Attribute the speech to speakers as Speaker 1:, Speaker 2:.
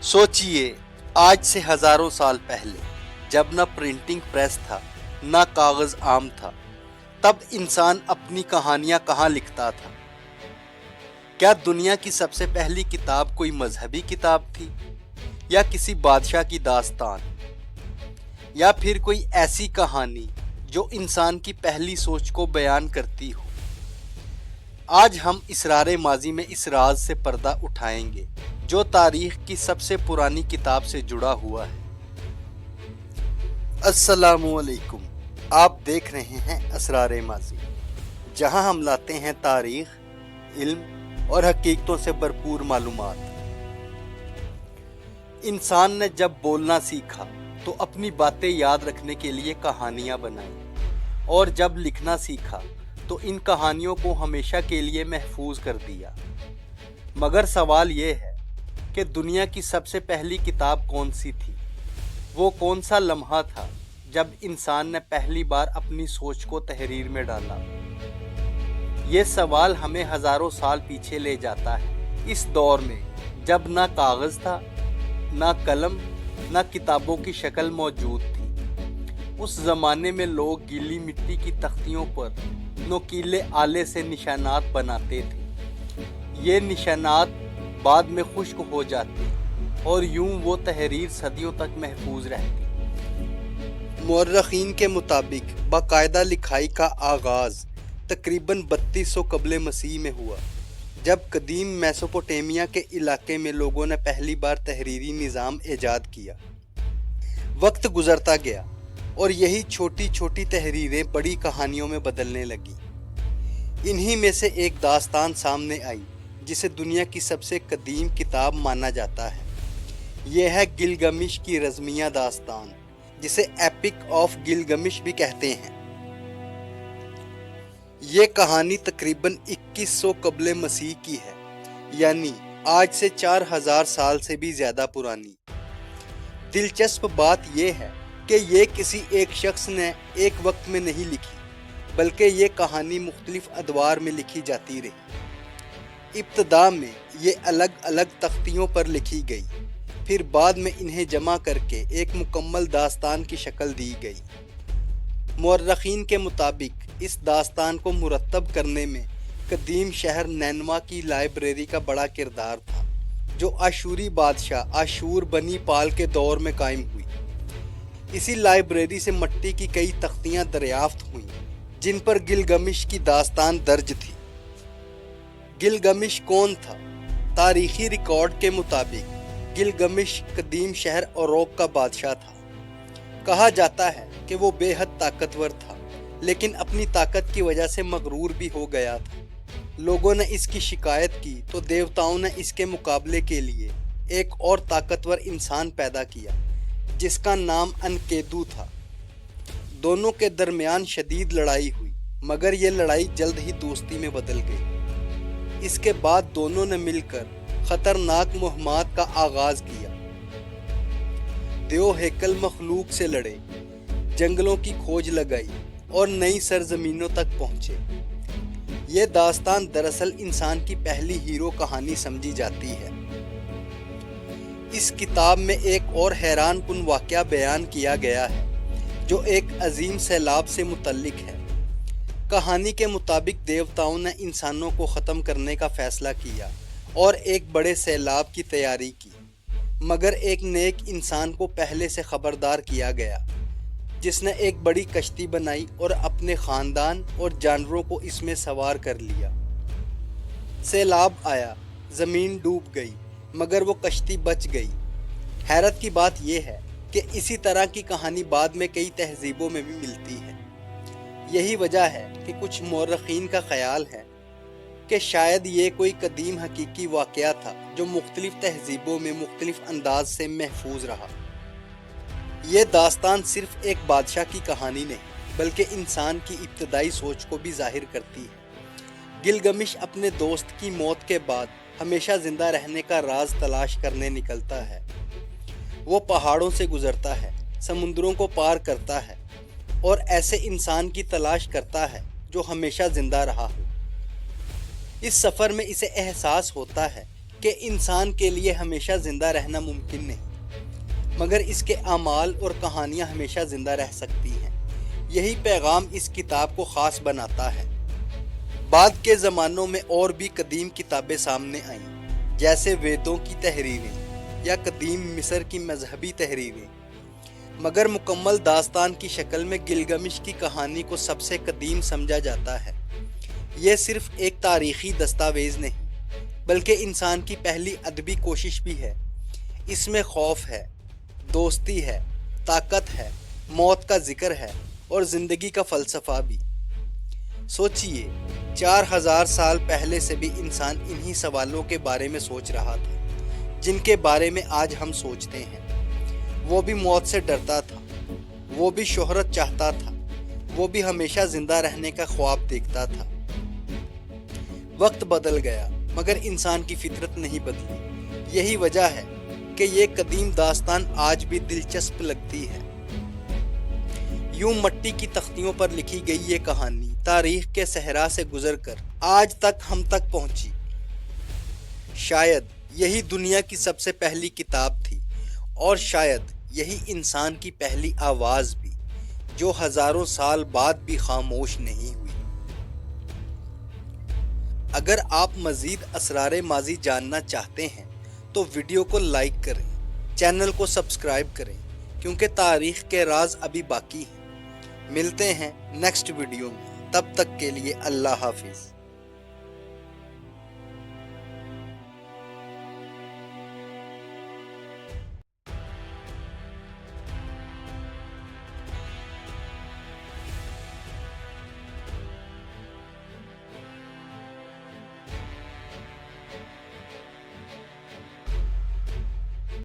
Speaker 1: سوچئے آج سے ہزاروں سال پہلے جب نہ پرنٹنگ پریس تھا نہ کاغذ عام تھا، تب انسان اپنی کہانیاں کہاں لکھتا تھا؟ کیا دنیا کی سب سے پہلی کتاب کوئی مذہبی کتاب تھی، یا کسی بادشاہ کی داستان، یا پھر کوئی ایسی کہانی جو انسان کی پہلی سوچ کو بیان کرتی ہو؟ آج ہم اسرار ماضی میں اس راز سے پردہ اٹھائیں گے جو تاریخ کی سب سے پرانی کتاب سے جڑا ہوا ہے۔ السلام علیکم، آپ دیکھ رہے ہیں اسرار ماضی، جہاں ہم لاتے ہیں تاریخ، علم اور حقیقتوں سے بھرپور معلومات۔ انسان نے جب بولنا سیکھا تو اپنی باتیں یاد رکھنے کے لیے کہانیاں بنائیں، اور جب لکھنا سیکھا تو ان کہانیوں کو ہمیشہ کے لیے محفوظ کر دیا۔ مگر سوال یہ ہے کہ دنیا کی سب سے پہلی کتاب کون سی تھی؟ وہ کون سا لمحہ تھا جب انسان نے پہلی بار اپنی سوچ کو تحریر میں ڈالا؟ یہ سوال ہمیں ہزاروں سال پیچھے لے جاتا ہے، اس دور میں جب نہ کاغذ تھا، نہ قلم، نہ کتابوں کی شکل موجود تھی۔ اس زمانے میں لوگ گیلی مٹی کی تختیوں پر نوکیلے آلے سے نشانات بناتے تھے۔ یہ نشانات بعد میں خشک ہو جاتے اور یوں وہ تحریر صدیوں تک محفوظ رہتی۔ مورخین کے مطابق باقاعدہ لکھائی کا آغاز تقریباً 3200 قبل مسیح میں ہوا، جب قدیم میسوپوٹیمیا کے علاقے میں لوگوں نے پہلی بار تحریری نظام ایجاد کیا۔ وقت گزرتا گیا اور یہی چھوٹی چھوٹی تحریریں بڑی کہانیوں میں بدلنے لگی۔ انہی میں سے ایک داستان سامنے آئی جسے دنیا کی سب سے قدیم کتاب مانا جاتا ہے۔ یہ ہے گلگمش کی رزمیہ داستان، جسے ایپک آف گلگمش بھی کہتے ہیں۔ یہ کہانی تقریباً 2100 قبل مسیح کی ہے، یعنی آج سے 4000 سال سے بھی زیادہ پرانی۔ دلچسپ بات یہ ہے کہ یہ کسی ایک شخص نے ایک وقت میں نہیں لکھی، بلکہ یہ کہانی مختلف ادوار میں لکھی جاتی رہی۔ ابتدا میں یہ الگ الگ تختیوں پر لکھی گئی، پھر بعد میں انہیں جمع کر کے ایک مکمل داستان کی شکل دی گئی۔ مورخین کے مطابق اس داستان کو مرتب کرنے میں قدیم شہر نینوا کی لائبریری کا بڑا کردار تھا، جو آشوری بادشاہ آشور بنی پال کے دور میں قائم ہوئی۔ اسی لائبریری سے مٹی کی کئی تختیاں دریافت ہوئیں جن پر گلگمش کی داستان درج تھی۔ گلگمش کون تھا؟ تاریخی ریکارڈ کے مطابق گلگمش قدیم شہر اوروپ کا بادشاہ تھا۔ کہا جاتا ہے کہ وہ بے حد طاقتور تھا، لیکن اپنی طاقت کی وجہ سے مغرور بھی ہو گیا تھا۔ لوگوں نے اس کی شکایت کی تو دیوتاؤں نے اس کے مقابلے کے لیے ایک اور طاقتور انسان پیدا کیا جس کا نام انکیدو تھا۔ دونوں کے درمیان شدید لڑائی ہوئی، مگر یہ لڑائی جلد ہی دوستی میں بدل گئی۔ اس کے بعد دونوں نے مل کر خطرناک مہمات کا آغاز کیا۔ دیو ہیکل مخلوق سے لڑے، جنگلوں کی کھوج لگائی اور نئی سرزمینوں تک پہنچے۔ یہ داستان دراصل انسان کی پہلی ہیرو کہانی سمجھی جاتی ہے۔ اس کتاب میں ایک اور حیران کن واقعہ بیان کیا گیا ہے جو ایک عظیم سیلاب سے متعلق ہے۔ کہانی کے مطابق دیوتاؤں نے انسانوں کو ختم کرنے کا فیصلہ کیا اور ایک بڑے سیلاب کی تیاری کی، مگر ایک نیک انسان کو پہلے سے خبردار کیا گیا، جس نے ایک بڑی کشتی بنائی اور اپنے خاندان اور جانوروں کو اس میں سوار کر لیا۔ سیلاب آیا، زمین ڈوب گئی، مگر وہ کشتی بچ گئی۔ حیرت کی بات یہ ہے کہ اسی طرح کی کہانی بعد میں کئی تہذیبوں میں بھی ملتی ہے۔ یہی وجہ ہے کہ کچھ مورخین کا خیال ہے کہ شاید یہ کوئی قدیم حقیقی واقعہ تھا جو مختلف تہذیبوں میں مختلف انداز سے محفوظ رہا۔ یہ داستان صرف ایک بادشاہ کی کہانی نہیں، بلکہ انسان کی ابتدائی سوچ کو بھی ظاہر کرتی ہے۔ گلگمش اپنے دوست کی موت کے بعد ہمیشہ زندہ رہنے کا راز تلاش کرنے نکلتا ہے۔ وہ پہاڑوں سے گزرتا ہے، سمندروں کو پار کرتا ہے اور ایسے انسان کی تلاش کرتا ہے جو ہمیشہ زندہ رہا ہو۔ اس سفر میں اسے احساس ہوتا ہے کہ انسان کے لیے ہمیشہ زندہ رہنا ممکن نہیں، مگر اس کے اعمال اور کہانیاں ہمیشہ زندہ رہ سکتی ہیں۔ یہی پیغام اس کتاب کو خاص بناتا ہے۔ بعد کے زمانوں میں اور بھی قدیم کتابیں سامنے آئیں، جیسے ویدوں کی تحریریں یا قدیم مصر کی مذہبی تحریریں، مگر مکمل داستان کی شکل میں گلگمش کی کہانی کو سب سے قدیم سمجھا جاتا ہے۔ یہ صرف ایک تاریخی دستاویز نہیں، بلکہ انسان کی پہلی ادبی کوشش بھی ہے۔ اس میں خوف ہے، دوستی ہے، طاقت ہے، موت کا ذکر ہے اور زندگی کا فلسفہ بھی۔ سوچئے، 4000 سال پہلے سے بھی انسان انہی سوالوں کے بارے میں سوچ رہا تھا، جن کے بارے میں آج ہم سوچتے ہیں۔ وہ بھی موت سے ڈرتا تھا، وہ بھی شہرت چاہتا تھا، وہ بھی ہمیشہ زندہ رہنے کا خواب دیکھتا تھا۔ وقت بدل گیا، مگر انسان کی فطرت نہیں بدلی۔ یہی وجہ ہے کہ یہ قدیم داستان آج بھی دلچسپ لگتی ہے۔ یوں مٹی کی تختیوں پر لکھی گئی یہ کہانی تاریخ کے صحرا سے گزر کر آج تک ہم تک پہنچی۔ شاید یہی دنیا کی سب سے پہلی کتاب تھی، اور شاید یہی انسان کی پہلی آواز بھی، جو ہزاروں سال بعد بھی خاموش نہیں ہوئی۔ اگر آپ مزید اسرار ماضی جاننا چاہتے ہیں تو ویڈیو کو لائک کریں، چینل کو سبسکرائب کریں، کیونکہ تاریخ کے راز ابھی باقی ہیں۔ ملتے ہیں نیکسٹ ویڈیو میں، تب تک کے لیے اللہ حافظ۔